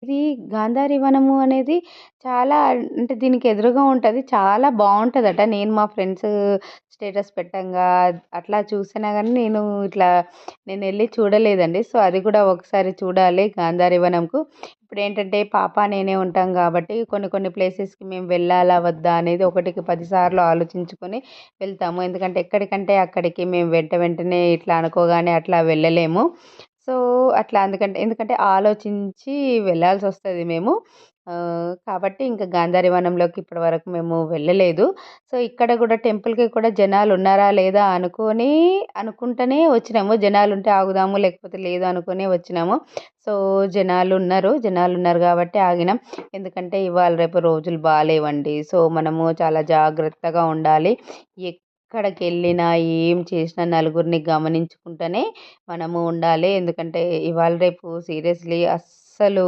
ఇది గాంధారి వనము అనేది చాలా అంటే దీనికి ఎదురుగా ఉంటది. చాలా బావుంటదట. నేను మా ఫ్రెండ్స్ స్టేటస్ పెట్టంగా అట్లా చూసినా గానీ నేనెళ్ళి చూడలేదండి. సో, అది కూడా ఒకసారి చూడాలి గాంధారి వనంకు. ఇప్పుడేంటంటే పాప, నేనే ఉంటాం గాబట్టి కొన్ని కొన్ని ప్లేసెస్‌కి మేము వెళ్ళాలా? వద్దా? అనేది ఒకటికి 10 సార్లు ఆలోచించుకొని వెళ్తాము. ఎందుకంటే ఎక్కడికంటే అక్కడికి మేము వెంటనే ఇట్లా అనుకోగానే అట్లా వెళ్ళలేము. సో, అట్లా ఎందుకంటే ఆలోచించి వెళ్ళాల్సొస్తది మేము. కాబట్టి ఇంక గాంధారి వనంలోకి ఇప్పటి వరకు మేము వెళ్ళలేదు. సో, ఇక్కడ గూడా టెంపుల్‌కి కూడా జనాలున్నారా లేదా అనుకుంటనే వచ్చినాము. జనాలుంటే ఆగుదాము, లేకపోతే లేదు అనుకునే వచ్చినాము. సో, జనాలున్నారు గాబట్టి ఆగినాం. ఎందుకంటే ఇవాళ రేపు రోజులు బాలేవండి. సో, మనము చాలా జాగ్రత్తగా ఉండాలి. ఎక్కడికెళ్ళినా, ఏం చేసినా నలుగురిని గమనించుకుంటనే మనము ఉండాలి. ఎందుకంటే ఇవాళ రేపు సీరియస్‌లీ అస్సలు